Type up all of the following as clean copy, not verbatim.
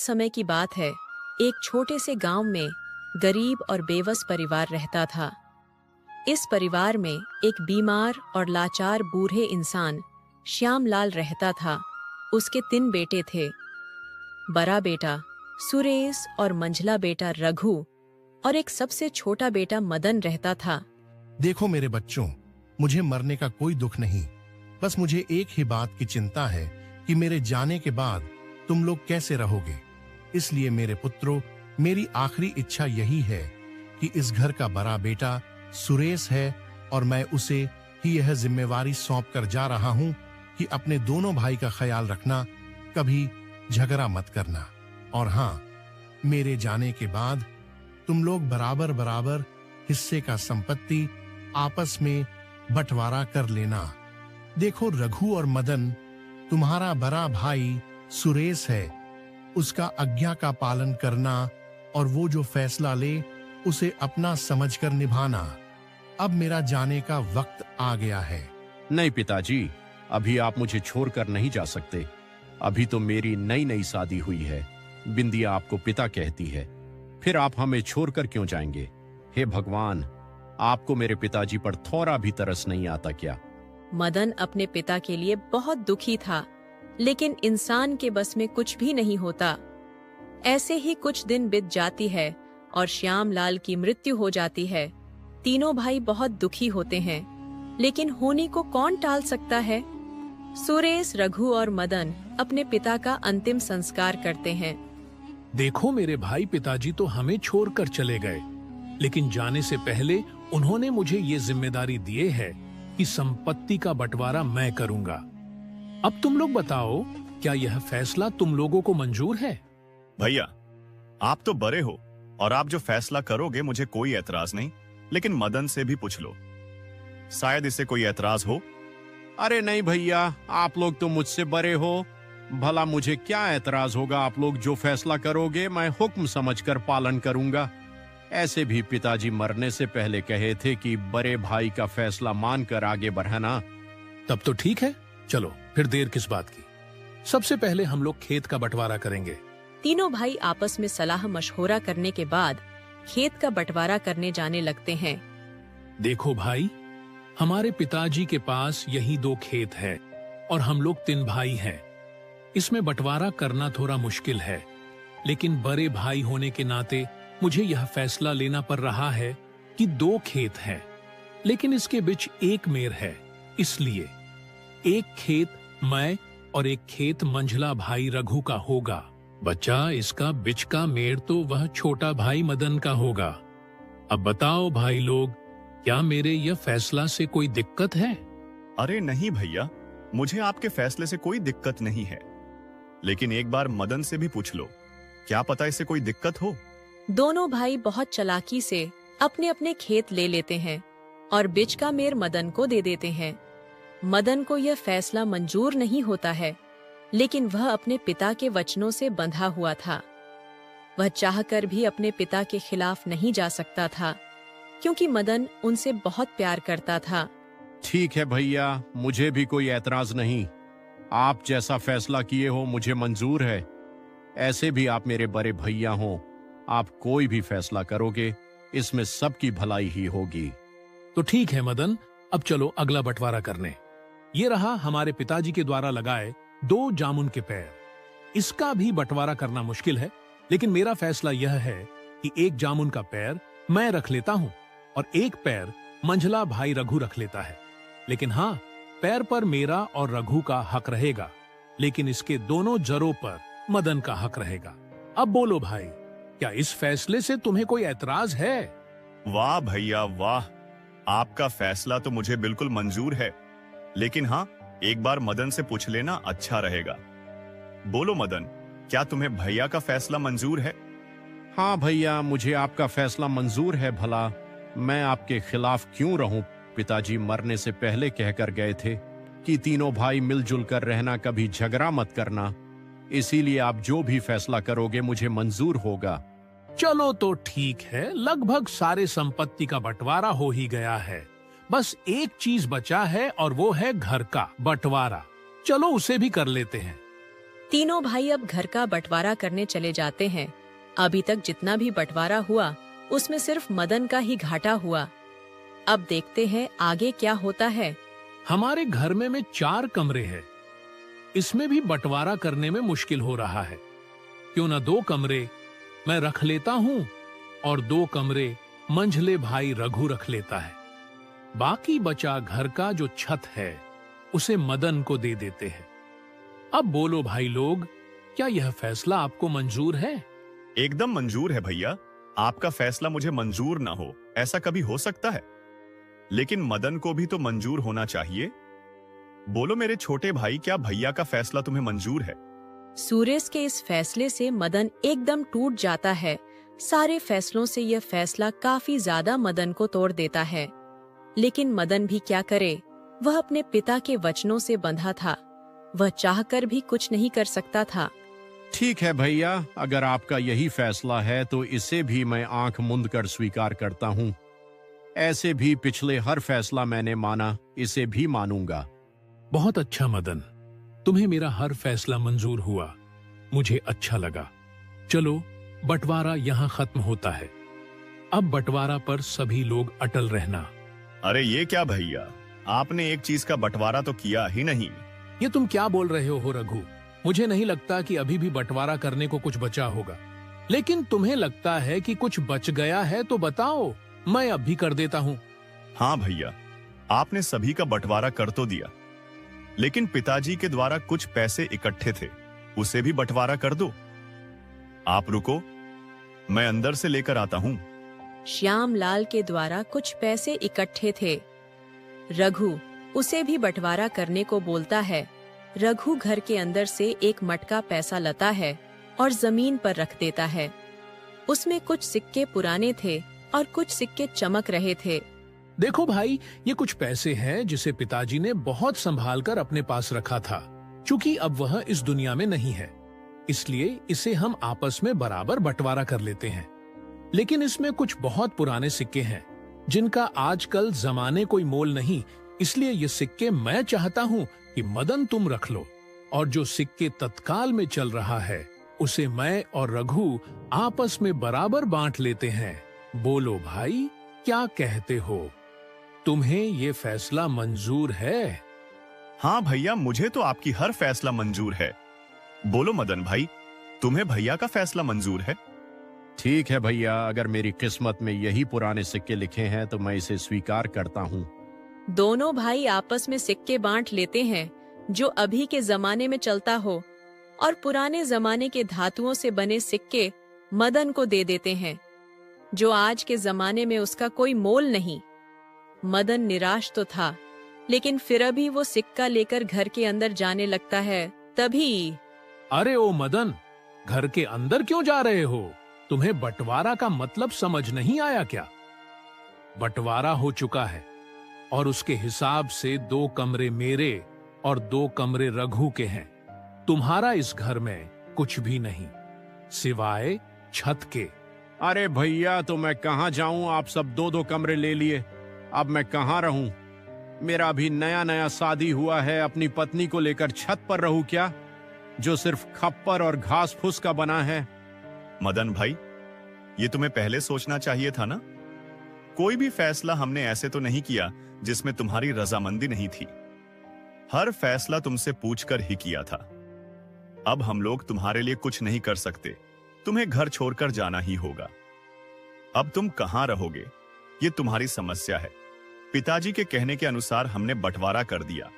समय की बात है। एक छोटे से गांव में गरीब और बेबस परिवार रहता था। इस परिवार में एक बीमार और लाचार बूढ़े इंसान श्यामलाल रहता था। उसके 3 बेटे थे। बड़ा बेटा सुरेश और मंझला बेटा रघु और एक सबसे छोटा बेटा मदन रहता था। देखो मेरे बच्चों, मुझे मरने का कोई दुख नहीं, बस मुझे एक ही बात की चिंता है कि मेरे जाने के बाद तुम लोग कैसे रहोगे। इसलिए मेरे पुत्रों, मेरी आखिरी इच्छा यही है कि इस घर का बड़ा बेटा सुरेश है और मैं उसे ही यह जिम्मेवारी सौंप कर जा रहा हूं कि अपने दोनों भाई का ख्याल रखना, कभी झगड़ा मत करना। और हाँ, मेरे जाने के बाद तुम लोग बराबर बराबर हिस्से का संपत्ति आपस में बंटवारा कर लेना। देखो रघु और मदन, तुम्हारा बड़ा भाई सुरेश है, उसका आज्ञा का पालन करना और वो जो फैसला ले उसे अपना समझकर निभाना। अब मेरा जाने का वक्त आ गया है। नहीं पिताजी, अभी आप मुझे छोड़कर नहीं जा सकते। अभी तो मेरी नई नई शादी हुई है। बिंदिया आपको पिता कहती है, फिर आप हमें छोड़कर क्यों जाएंगे? हे भगवान, आपको मेरे पिताजी पर थोड़ा भी तरस नहीं आता क्या? मदन अपने पिता के लिए बहुत दुखी था, लेकिन इंसान के बस में कुछ भी नहीं होता। ऐसे ही कुछ दिन बीत जाती है और श्यामलाल की मृत्यु हो जाती है। तीनों भाई बहुत दुखी होते हैं, लेकिन होनी को कौन टाल सकता है। सुरेश, रघु और मदन अपने पिता का अंतिम संस्कार करते हैं। देखो मेरे भाई पिताजी तो हमें छोड़कर चले गए, लेकिन जाने से पहले उन्होंने मुझे ये जिम्मेदारी दिए है कि संपत्ति का बंटवारा मैं करूंगा। अब तुम लोग बताओ, क्या यह फैसला तुम लोगों को मंजूर है? भैया, आप तो बड़े हो और आप जो फैसला करोगे मुझे कोई एतराज नहीं, लेकिन मदन से भी पूछ लो, शायद इसे कोई एतराज हो। अरे नहीं भैया, आप लोग तो मुझसे बड़े हो, भला मुझे क्या एतराज होगा? आप लोग जो फैसला करोगे मैं हुक्म समझकर पालन करूंगा। ऐसे भी पिताजी मरने से पहले कहे थे कि बड़े भाई का फैसला मानकर आगे बढ़ना। तब तो ठीक है, चलो फिर देर किस बात की। सबसे पहले हम लोग खेत का बंटवारा करेंगे। तीनों भाई आपस में सलाह मशवरा करने के बाद खेत का बंटवारा करने जाने लगते हैं। देखो भाई, हमारे पिताजी के पास यही 2 खेत है और हम लोग 3 भाई हैं। इसमें बंटवारा करना थोड़ा मुश्किल है, लेकिन बड़े भाई होने के नाते मुझे यह फैसला लेना पड़ रहा है कि 2 खेत हैं, लेकिन इसके बीच एक मेर है। इसलिए एक खेत मैं और एक खेत मंझला भाई रघु का होगा। बच्चा, इसका बिच का मेड़ तो वह छोटा भाई मदन का होगा। अब बताओ भाई लोग, क्या मेरे यह फैसला से कोई दिक्कत है? अरे नहीं भैया, मुझे आपके फैसले से कोई दिक्कत नहीं है, लेकिन एक बार मदन से भी पूछ लो, क्या पता इसे कोई दिक्कत हो। दोनों भाई बहुत चालाकी से अपने अपने खेत ले लेते हैं और बिच का मेर मदन को दे देते हैं। मदन को यह फैसला मंजूर नहीं होता है, लेकिन वह अपने पिता के वचनों से बंधा हुआ था। वह चाहकर भी अपने पिता के खिलाफ नहीं जा सकता था, क्योंकि मदन उनसे बहुत प्यार करता था। ठीक है भैया, मुझे भी कोई एतराज नहीं। आप जैसा फैसला किए हो मुझे मंजूर है। ऐसे भी आप मेरे बड़े भैया हो, आप कोई भी फैसला करोगे इसमें सबकी भलाई ही होगी। तो ठीक है मदन, अब चलो अगला बंटवारा करने। ये रहा हमारे पिताजी के द्वारा लगाए 2 जामुन के पेड़। इसका भी बंटवारा करना मुश्किल है, लेकिन मेरा फैसला यह है कि एक जामुन का पेड़ मैं रख लेता हूँ और एक पेड़ मंझला भाई रघु रख लेता है। लेकिन हाँ, पेड़ पर मेरा और रघु का हक रहेगा, लेकिन इसके दोनों जड़ों पर मदन का हक रहेगा। अब बोलो भाई, क्या इस फैसले से तुम्हें कोई एतराज है? वाह भैया वाह, आपका फैसला तो मुझे बिल्कुल मंजूर है, लेकिन हाँ, एक बार मदन से पूछ लेना अच्छा रहेगा। बोलो मदन, क्या तुम्हें भैया का फैसला मंजूर है? हाँ भैया, मुझे आपका फैसला मंजूर है। भला मैं आपके खिलाफ क्यों रहूं? पिताजी मरने से पहले कहकर गए थे कि तीनों भाई मिलजुल कर रहना, कभी झगड़ा मत करना। इसीलिए आप जो भी फैसला करोगे मुझे मंजूर होगा। चलो तो ठीक है, लगभग सारे संपत्ति का बंटवारा हो ही गया है। बस एक चीज बचा है और वो है घर का बंटवारा। चलो उसे भी कर लेते हैं। तीनों भाई अब घर का बंटवारा करने चले जाते हैं। अभी तक जितना भी बंटवारा हुआ उसमें सिर्फ मदन का ही घाटा हुआ। अब देखते हैं आगे क्या होता है। हमारे घर में 4 कमरे हैं। इसमें भी बंटवारा करने में मुश्किल हो रहा है। क्यों ना 2 कमरे मैं रख लेता हूं और 2 कमरे मंझले भाई रघु रख लेता है। बाकी बचा घर का जो छत है उसे मदन को दे देते हैं। अब बोलो भाई लोग, क्या यह फैसला आपको मंजूर है? एकदम मंजूर है भैया। आपका फैसला मुझे मंजूर ना हो ऐसा कभी हो सकता है, लेकिन मदन को भी तो मंजूर होना चाहिए। बोलो मेरे छोटे भाई, क्या भैया का फैसला तुम्हें मंजूर है? सुरेश के इस फैसले से मदन एकदम टूट जाता है। सारे फैसलों से यह फैसला काफी ज्यादा मदन को तोड़ देता है। लेकिन मदन भी क्या करे, वह अपने पिता के वचनों से बंधा था। वह चाहकर भी कुछ नहीं कर सकता था। ठीक है भैया, अगर आपका यही फैसला है तो इसे भी मैं आंख मूंद कर स्वीकार करता हूँ। ऐसे भी पिछले हर फैसला मैंने माना, इसे भी मानूंगा। बहुत अच्छा मदन, तुम्हें मेरा हर फैसला मंजूर हुआ। मुझे अच्छा लगा। चलो, बंटवारा यहाँ खत्म होता है। अब बंटवारा पर सभी लोग अटल रहना। अरे ये क्या भैया, आपने एक चीज का बंटवारा तो किया ही नहीं। ये तुम क्या बोल रहे हो रघु? मुझे नहीं लगता कि अभी भी बंटवारा करने को कुछ बचा होगा। लेकिन तुम्हें लगता है कि कुछ बच गया है तो बताओ, मैं अब भी कर देता हूँ। हाँ भैया, आपने सभी का बंटवारा कर तो दिया, लेकिन पिताजी के द्वारा कुछ पैसे इकट्ठे थे, उसे भी बंटवारा कर दो। आप रुको, मैं अंदर से लेकर आता हूँ। श्यामलाल के द्वारा कुछ पैसे इकट्ठे थे। रघु उसे भी बंटवारा करने को बोलता है। रघु घर के अंदर से एक मटका पैसा लाता है और जमीन पर रख देता है। उसमें कुछ सिक्के पुराने थे और कुछ सिक्के चमक रहे थे। देखो भाई, ये कुछ पैसे हैं जिसे पिताजी ने बहुत संभाल कर अपने पास रखा था। चूंकि अब वह इस दुनिया में नहीं है, इसलिए इसे हम आपस में बराबर बंटवारा कर लेते हैं। लेकिन इसमें कुछ बहुत पुराने सिक्के हैं जिनका आजकल जमाने कोई मोल नहीं, इसलिए ये सिक्के मैं चाहता हूँ कि मदन तुम रख लो, और जो सिक्के तत्काल में चल रहा है उसे मैं और रघु आपस में बराबर बांट लेते हैं। बोलो भाई, क्या कहते हो? तुम्हें ये फैसला मंजूर है? हाँ भैया, मुझे तो आपकी हर फैसला मंजूर है। बोलो मदन भाई, तुम्हें भैया का फैसला मंजूर है? ठीक है भैया, अगर मेरी किस्मत में यही पुराने सिक्के लिखे हैं तो मैं इसे स्वीकार करता हूँ। दोनों भाई आपस में सिक्के बांट लेते हैं जो अभी के जमाने में चलता हो, और पुराने जमाने के धातुओं से बने सिक्के मदन को दे देते हैं, जो आज के जमाने में उसका कोई मोल नहीं। मदन निराश तो था, लेकिन फिर भी वो सिक्का लेकर घर के अंदर जाने लगता है। तभी अरे ओ मदन, घर के अंदर क्यों जा रहे हो? तुम्हें बंटवारा का मतलब समझ नहीं आया क्या? बंटवारा हो चुका है और उसके हिसाब से 2 कमरे मेरे और 2 कमरे रघु के हैं। तुम्हारा इस घर में कुछ भी नहीं सिवाय छत के। अरे भैया, तो मैं कहाँ जाऊं? आप सब 2-2 कमरे ले लिए, अब मैं कहाँ रहूं? मेरा अभी नया नया शादी हुआ है, अपनी पत्नी को लेकर छत पर रहूं क्या, जो सिर्फ खप्पर और घास फूस का बना है? मदन भाई, ये तुम्हें पहले सोचना चाहिए था ना। कोई भी फैसला हमने ऐसे तो नहीं किया जिसमें तुम्हारी रजामंदी नहीं थी। हर फैसला तुमसे पूछकर ही किया था। अब हम लोग तुम्हारे लिए कुछ नहीं कर सकते, तुम्हें घर छोड़कर जाना ही होगा। अब तुम कहां रहोगे, ये तुम्हारी समस्या है। पिताजी के कहने के अनुसार हमने बंटवारा कर दिया।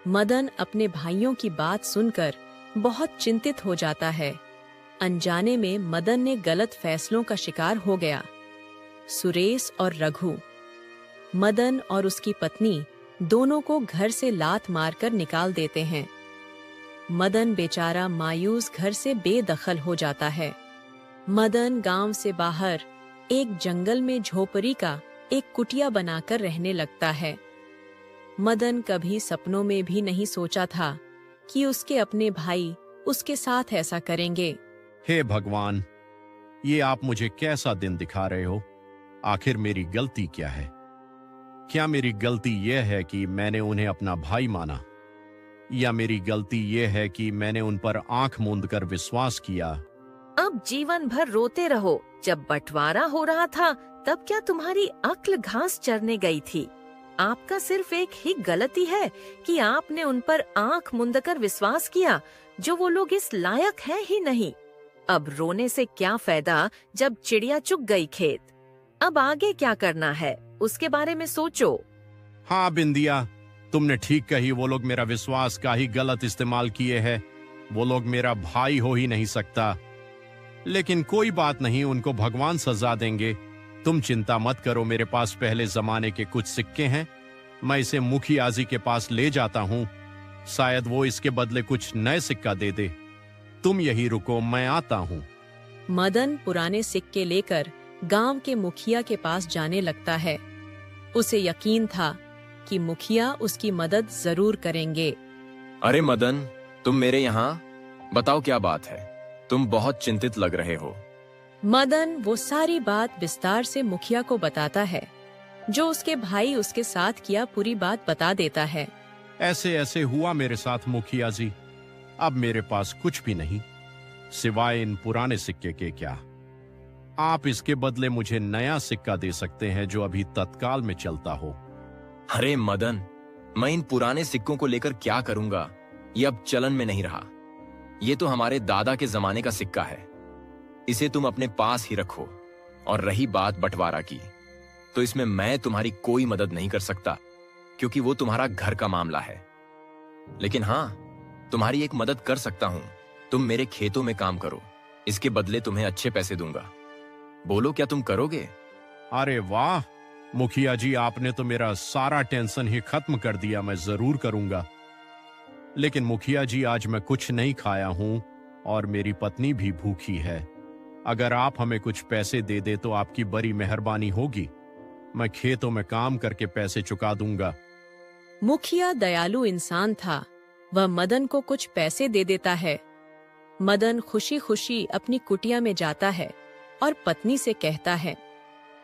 मदन अपने भाइयों की बात सुनकर बहुत चिंतित हो जाता है। अनजाने में मदन ने गलत फैसलों का शिकार हो गया। सुरेश और रघु, मदन और उसकी पत्नी दोनों को घर से लात मारकर निकाल देते हैं। मदन बेचारा मायूस घर से बेदखल हो जाता है। मदन गांव से बाहर एक जंगल में झोपड़ी का एक कुटिया बनाकर रहने लगता है। मदन कभी सपनों में भी नहीं सोचा था कि उसके अपने भाई उसके साथ ऐसा करेंगे। हे भगवान, ये आप मुझे कैसा दिन दिखा रहे हो? आखिर मेरी गलती क्या है? क्या मेरी गलती यह है कि मैंने उन्हें अपना भाई माना? या मेरी गलती ये है कि मैंने उन पर आंख मूंद कर विश्वास किया? अब जीवन भर रोते रहो। जब बंटवारा हो रहा था तब क्या तुम्हारी अक्ल घास चरने गई थी? आपका सिर्फ एक ही गलती है कि आपने उन पर आंख मूंदकर विश्वास किया, जो वो लोग इस लायक हैं ही नहीं। अब रोने से क्या फायदा जब चिड़िया चुग गई खेत। अब आगे क्या करना है उसके बारे में सोचो। हाँ बिंदिया, तुमने ठीक कही। वो लोग मेरा विश्वास का ही गलत इस्तेमाल किए हैं। वो लोग मेरा भाई हो ही नहीं सकता। लेकिन कोई बात नहीं, उनको भगवान सजा देंगे। तुम चिंता मत करो, मेरे पास पहले जमाने के कुछ सिक्के हैं। मैं इसे मुखिया जी के पास ले जाता हूँ, शायद वो इसके बदले कुछ नए सिक्का दे दे। तुम यही रुको, मैं आता हूँ। मदन पुराने सिक्के लेकर गांव के मुखिया के पास जाने लगता है। उसे यकीन था कि मुखिया उसकी मदद जरूर करेंगे। अरे मदन, तुम मेरे यहाँ, बताओ क्या बात है? तुम बहुत चिंतित लग रहे हो। मदन वो सारी बात विस्तार से मुखिया को बताता है। जो उसके भाई उसके साथ किया पूरी बात बता देता है। ऐसे ऐसे हुआ मेरे साथ मुखिया जी। अब मेरे पास कुछ भी नहीं सिवाय इन पुराने सिक्के के। क्या आप इसके बदले मुझे नया सिक्का दे सकते हैं जो अभी तत्काल में चलता हो? अरे मदन, मैं इन पुराने सिक्कों को लेकर क्या करूंगा? ये अब चलन में नहीं रहा। ये तो हमारे दादा के जमाने का सिक्का है। इसे तुम अपने पास ही रखो। और रही बात बंटवारा की, तो इसमें मैं तुम्हारी कोई मदद नहीं कर सकता, क्योंकि वो तुम्हारा घर का मामला है। लेकिन हाँ, तुम्हारी एक मदद कर सकता हूं। तुम मेरे खेतों में काम करो, इसके बदले तुम्हें अच्छे पैसे दूंगा। बोलो, क्या तुम करोगे? अरे वाह मुखिया जी, आपने तो मेरा सारा टेंशन ही खत्म कर दिया। मैं जरूर करूंगा। लेकिन मुखिया जी, आज मैं कुछ नहीं खाया हूं और मेरी पत्नी भी भूखी है। अगर आप हमें कुछ पैसे दे दे तो आपकी बड़ी मेहरबानी होगी। मैं खेतों में काम करके पैसे चुका दूंगा। मुखिया दयालु इंसान था। वह मदन को कुछ पैसे दे देता है। मदन खुशी खुशी अपनी कुटिया में जाता है और पत्नी से कहता है,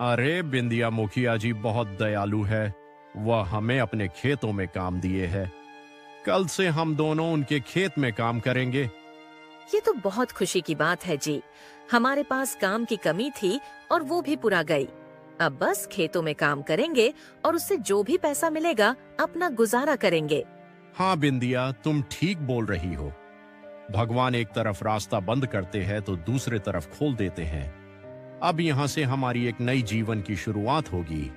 अरे बिंदिया, मुखिया जी बहुत दयालु है। वह हमें अपने खेतों में काम दिए है। कल से हम दोनों उनके खेत में काम करेंगे। ये तो बहुत खुशी की बात है जी। हमारे पास काम की कमी थी और वो भी पूरा गई। अब बस खेतों में काम करेंगे और उससे जो भी पैसा मिलेगा अपना गुजारा करेंगे। हाँ बिंदिया, तुम ठीक बोल रही हो। भगवान एक तरफ रास्ता बंद करते हैं तो दूसरे तरफ खोल देते हैं। अब यहाँ से हमारी एक नई जीवन की शुरुआत होगी।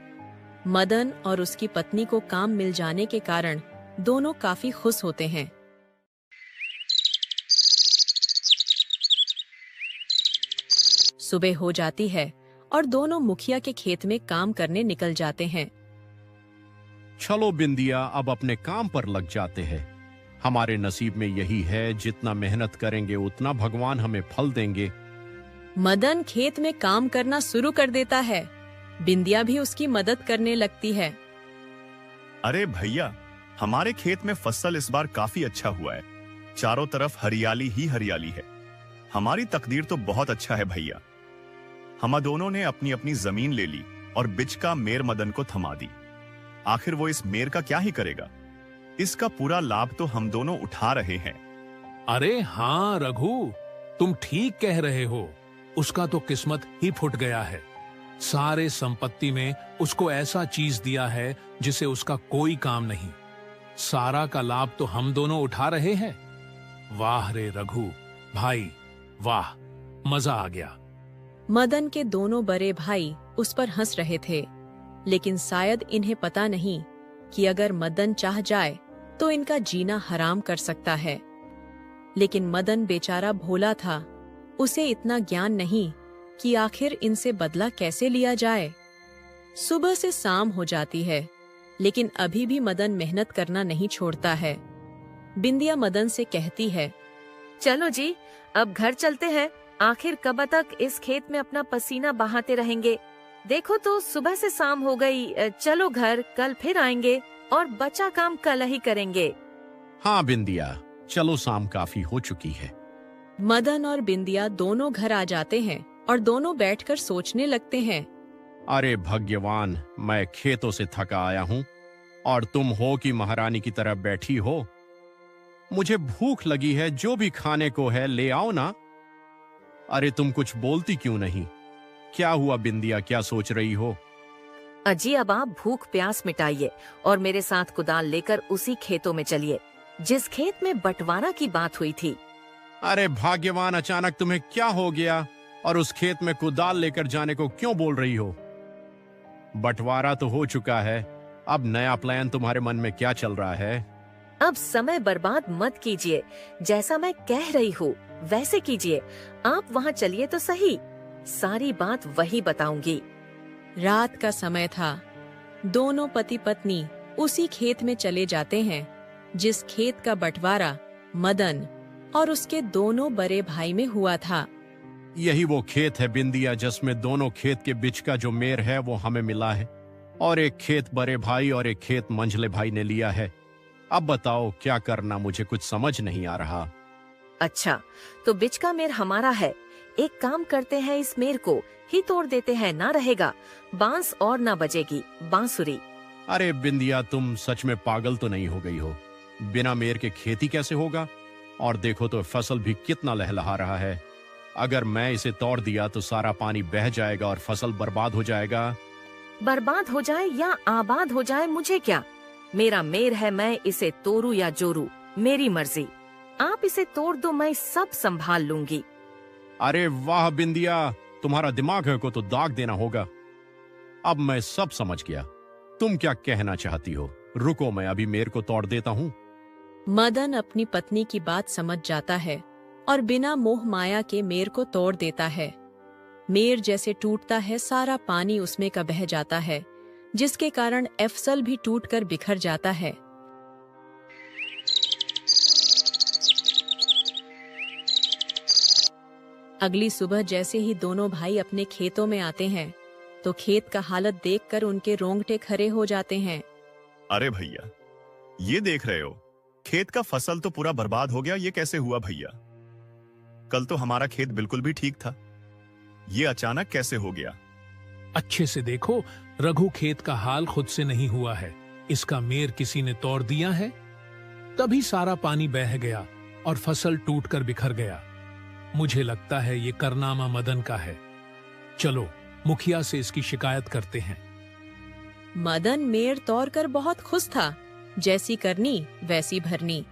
मदन और उसकी पत्नी को काम मिल जाने के कारण दोनों काफी खुश होते हैं। सुबह हो जाती है और दोनों मुखिया के खेत में काम करने निकल जाते हैं। चलो बिंदिया, अब अपने काम पर लग जाते हैं। हमारे नसीब में यही है, जितना मेहनत करेंगे उतना भगवान हमें फल देंगे। मदन खेत में काम करना शुरू कर देता है। बिंदिया भी उसकी मदद करने लगती है। अरे भैया, हमारे खेत में फसल इस बार काफी अच्छा हुआ है। चारों तरफ हरियाली ही हरियाली है। हमारी तकदीर तो बहुत अच्छा है भैया। हम दोनों ने अपनी अपनी जमीन ले ली और बिच का मेर मदन को थमा दी। आखिर वो इस मेर का क्या ही करेगा? इसका पूरा लाभ तो हम दोनों उठा रहे हैं। अरे हाँ रघु, तुम ठीक कह रहे हो। उसका तो किस्मत ही फुट गया है। सारे संपत्ति में उसको ऐसा चीज दिया है जिसे उसका कोई काम नहीं। सारा का लाभ तो हम दोनों उठा रहे हैं। वाह रे रघु भाई, वाह, मजा आ गया। मदन के दोनों बड़े भाई उस पर हंस रहे थे, लेकिन शायद इन्हें पता नहीं कि अगर मदन चाह जाए तो इनका जीना हराम कर सकता है। लेकिन मदन बेचारा भोला था। उसे इतना ज्ञान नहीं कि आखिर इनसे बदला कैसे लिया जाए। सुबह से शाम हो जाती है, लेकिन अभी भी मदन मेहनत करना नहीं छोड़ता है। बिंदिया मदन से कहती है, चलो जी, अब घर चलते हैं। आखिर कब तक इस खेत में अपना पसीना बहाते रहेंगे? देखो तो सुबह से शाम हो गई। चलो घर, कल फिर आएंगे और बचा काम कल ही करेंगे। हाँ बिंदिया, चलो, शाम काफी हो चुकी है। मदन और बिंदिया दोनों घर आ जाते हैं और दोनों बैठकर सोचने लगते हैं। अरे भाग्यवान, मैं खेतों से थका आया हूँ और तुम हो कि महारानी की तरह बैठी हो। मुझे भूख लगी है, जो भी खाने को है ले आओ ना। अरे तुम कुछ बोलती क्यों नहीं? क्या हुआ बिंदिया, क्या सोच रही हो? अजी, अब आप भूख प्यास मिटाइए और मेरे साथ कुदाल लेकर उसी खेतों में चलिए जिस खेत में बंटवारा की बात हुई थी। अरे भाग्यवान, अचानक तुम्हें क्या हो गया और उस खेत में कुदाल लेकर जाने को क्यों बोल रही हो? बंटवारा तो हो चुका है, अब नया प्लान तुम्हारे मन में क्या चल रहा है? अब समय बर्बाद मत कीजिए, जैसा मैं कह रही हूँ वैसे कीजिए। आप वहाँ चलिए तो सही, सारी बात वही बताऊंगी। रात का समय था। दोनों पति पत्नी उसी खेत में चले जाते हैं जिस खेत का बंटवारा मदन और उसके दोनों बड़े भाई में हुआ था। यही वो खेत है बिंदिया, जिसमें दोनों खेत के बीच का जो मेर है वो हमें मिला है, और एक खेत बड़े भाई और एक खेत मंझले भाई ने लिया है। अब बताओ क्या करना, मुझे कुछ समझ नहीं आ रहा। अच्छा, तो बीच का मेर हमारा है। एक काम करते हैं, इस मेर को ही तोड़ देते हैं, ना रहेगा बांस और ना बजेगी बांसुरी। अरे बिंदिया, तुम सच में पागल तो नहीं हो गई हो? बिना मेर के खेती कैसे होगा? और देखो तो फसल भी कितना लहलहा रहा है। अगर मैं इसे तोड़ दिया तो सारा पानी बह जाएगा और फसल बर्बाद हो जाएगा। बर्बाद हो जाए या आबाद हो जाए मुझे क्या, मेरा मेर है, मैं इसे तोड़ू या जोड़ू मेरी मर्जी। आप इसे तोड़ दो, मैं सब संभाल लूंगी। अरे वाह बिंदिया, तुम्हारा दिमाग को तो दाग देना होगा। अब मैं सब समझ गया, तुम क्या कहना चाहती हो। रुको, मैं अभी मेर को तोड़ देता हूँ। मदन अपनी पत्नी की बात समझ जाता है और बिना मोह माया के मेर को तोड़ देता है। मेर जैसे टूटता है, सारा पानी उसमें का बह जाता है, जिसके कारण फसल भी टूटकर बिखर जाता है। अगली सुबह जैसे ही दोनों भाई अपने खेतों में आते हैं तो खेत का हालत देखकर उनके रोंगटे खड़े हो जाते हैं। अरे भैया, ये देख रहे हो, खेत का फसल तो पूरा बर्बाद हो गया। ये कैसे हुआ भैया? कल तो हमारा खेत बिल्कुल भी ठीक था, ये अचानक कैसे हो गया? अच्छे से देखो, रघु, खेत का हाल खुद से नहीं हुआ है, इसका मेर किसी ने तोड़ दिया है, तभी सारा पानी बह गया और फसल टूटकर बिखर गया। मुझे लगता है ये कारनामा मदन का है। चलो मुखिया से इसकी शिकायत करते हैं। मदन मेर तोड़कर बहुत खुश था, जैसी करनी वैसी भरनी।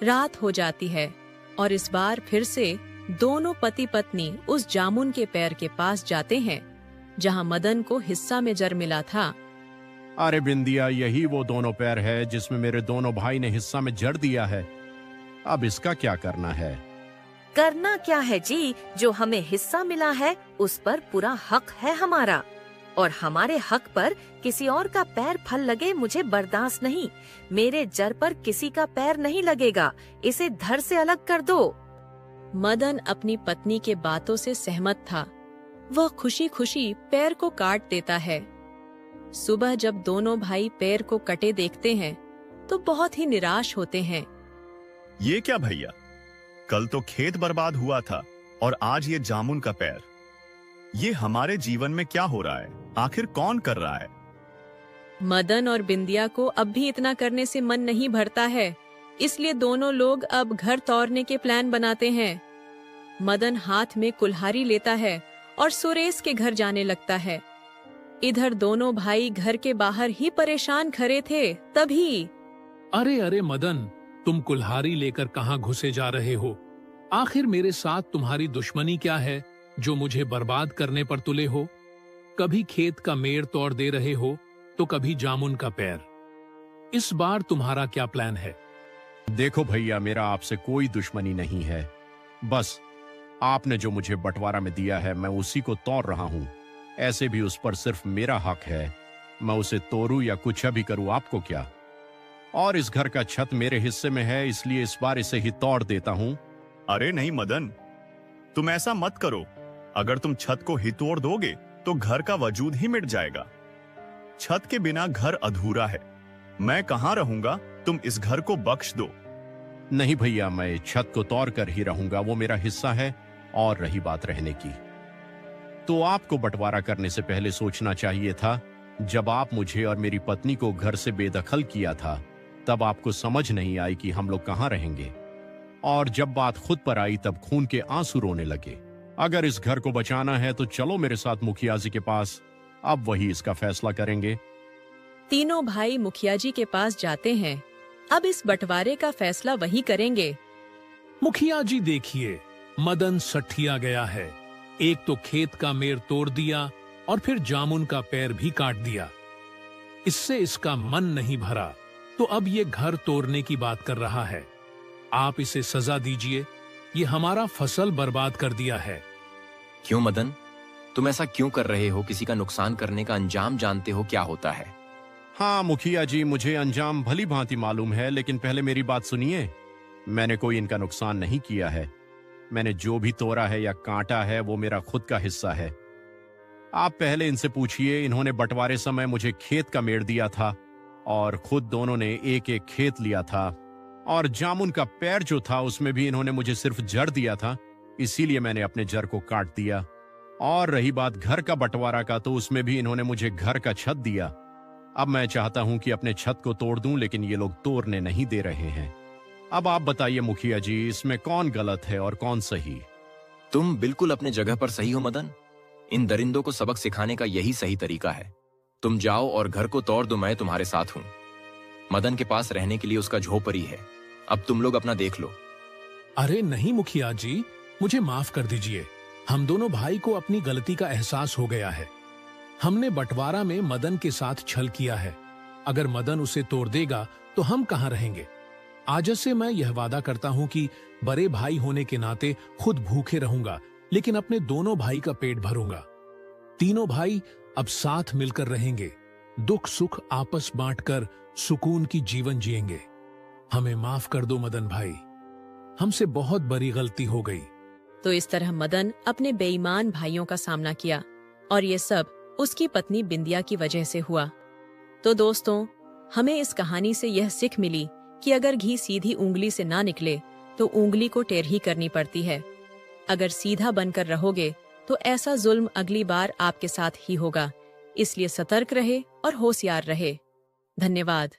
रात हो जाती है और इस बार फिर से दोनों पति पत्नी उस जामुन के पेड़ के पास जाते हैं जहां मदन को हिस्सा में जर मिला था। अरे बिंदिया, यही वो दोनों पैर है जिसमें मेरे दोनों भाई ने हिस्सा में जड़ दिया है। अब इसका क्या करना है? करना क्या है जी, जो हमें हिस्सा मिला है उस पर पूरा हक है हमारा, और हमारे हक पर किसी और का पैर फल लगे मुझे बर्दाश्त नहीं। मेरे जर पर किसी का पैर नहीं लगेगा, इसे धर से अलग कर दो। मदन अपनी पत्नी के बातों से सहमत था। वह खुशी खुशी पैर को काट देता है। सुबह जब दोनों भाई पैर को कटे देखते हैं तो बहुत ही निराश होते हैं। ये क्या भैया, कल तो खेत बर्बाद हुआ था और आज ये जामुन का पेड़। ये हमारे जीवन में क्या हो रहा है? आखिर कौन कर रहा है? मदन और बिंदिया को अब भी इतना करने से मन नहीं भरता है, इसलिए दोनों लोग अब घर तोड़ने के प्लान बनाते हैं। मदन हाथ में कुल्हाड़ी लेता है और सुरेश के घर जाने लगता है। इधर दोनों भाई घर के बाहर ही परेशान खड़े थे, तभी अरे अरे मदन, तुम कुल्हाड़ी लेकर कहाँ घुसे जा रहे हो? आखिर मेरे साथ तुम्हारी दुश्मनी क्या है जो मुझे बर्बाद करने पर तुले हो? कभी खेत का मेड़ तोड़ दे रहे हो तो कभी जामुन का पेड़। इस बार तुम्हारा क्या प्लान है? देखो भैया, मेरा आपसे कोई दुश्मनी नहीं है, बस आपने जो मुझे बंटवारा में दिया है मैं उसी को तोड़ रहा हूँ। ऐसे भी उस पर सिर्फ मेरा हक है, मैं उसे तोड़ूं या कुछ भी करूं आपको क्या? और इस घर का छत मेरे हिस्से में है, इसलिए इस बार इसे ही तोड़ देता हूँ। अरे नहीं मदन, तुम ऐसा मत करो। अगर तुम छत को ही तोड़ दोगे तो घर का वजूद ही मिट जाएगा। छत के बिना घर अधूरा है। मैं कहाँ रहूंगा? तुम इस घर को बख्श दो। नहीं भैया, मैं छत को तोड़ कर ही रहूंगा, वो मेरा हिस्सा है। और रही बात रहने की, तो आपको बंटवारा करने से पहले सोचना चाहिए था। जब आप मुझे और मेरी पत्नी को घर से बेदखल किया था तब आपको समझ नहीं आई कि हम लोग कहाँ रहेंगे, और जब बात खुद पर आई तब खून के आंसू रोने लगे। अगर इस घर को बचाना है तो चलो मेरे साथ मुखिया जी के पास, अब वही इसका फैसला करेंगे। तीनों भाई मुखिया जी के पास जाते हैं। अब इस बंटवारे का फैसला वही करेंगे। मुखिया जी देखिए, मदन सठिया गया है। एक तो खेत का मेर तोड़ दिया और फिर जामुन का पैर भी काट दिया। इससे इसका मन नहीं भरा, तो अब ये घर तोड़ने की बात कर रहा है। आप इसे सजा दीजिए, ये हमारा फसल बर्बाद कर दिया है। क्यों मदन, तुम ऐसा क्यों कर रहे हो? किसी का नुकसान करने का अंजाम जानते हो क्या होता है? हाँ मुखिया जी, मुझे अंजाम भली भांति मालूम है, लेकिन पहले मेरी बात सुनिए। मैंने कोई इनका नुकसान नहीं किया है। मैंने जो भी तोड़ा है या काटा है वो मेरा खुद का हिस्सा है। आप पहले इनसे पूछिए, इन्होंने बंटवारे समय मुझे खेत का मेड़ दिया था और खुद दोनों ने एक एक खेत लिया था, और जामुन का पैर जो था उसमें भी इन्होंने मुझे सिर्फ जड़ दिया था, इसीलिए मैंने अपने जड़ को काट दिया। और रही बात घर का बंटवारा का, तो उसमें भी इन्होंने मुझे घर का छत दिया। अब मैं चाहता हूं कि अपने छत को तोड़ दूं, लेकिन ये लोग तोड़ने नहीं दे रहे हैं। अब आप बताइए मुखिया जी, इसमें कौन गलत है और कौन सही? तुम बिल्कुल अपने जगह पर सही हो मदन। इन दरिंदों को सबक सिखाने का यही सही तरीका है। तुम जाओ और घर को तोड़ दो, मैं तुम्हारे साथ हूं। मदन के पास रहने के लिए उसका झोपड़ी है। अब तुम लोग अपना देख लो। अरे नहीं मुखिया जी, मुझे माफ कर दीजिए। हम दोनों भाई को अपनी गलती का एहसास हो गया है। हमने बंटवारा में मदन के साथ छल किया है। अगर मदन उसे तोड़ देगा तो हम कहां रहेंगे? आज से मैं यह वादा करता हूं कि बड़े भाई होने के नाते खुद भूखे रहूंगा, लेकिन अपने दोनों भाई का पेट भरूंगा। तीनों भाई अब साथ मिलकर रहेंगे, दुख सुख आपस बांटकर सुकून की जीवन जिएंगे। हमें माफ कर दो मदन भाई, हमसे बहुत बड़ी गलती हो गई। तो इस तरह मदन अपने बेईमान भाइयों का सामना किया, और ये सब उसकी पत्नी बिंदिया की वजह से हुआ। तो दोस्तों, हमें इस कहानी से यह सीख मिली कि अगर घी सीधी उंगली से ना निकले तो उंगली को टेढ़ी करनी पड़ती है। अगर सीधा बनकर रहोगे तो ऐसा जुल्म अगली बार आपके साथ ही होगा। इसलिए सतर्क रहे और होशियार रहे। धन्यवाद।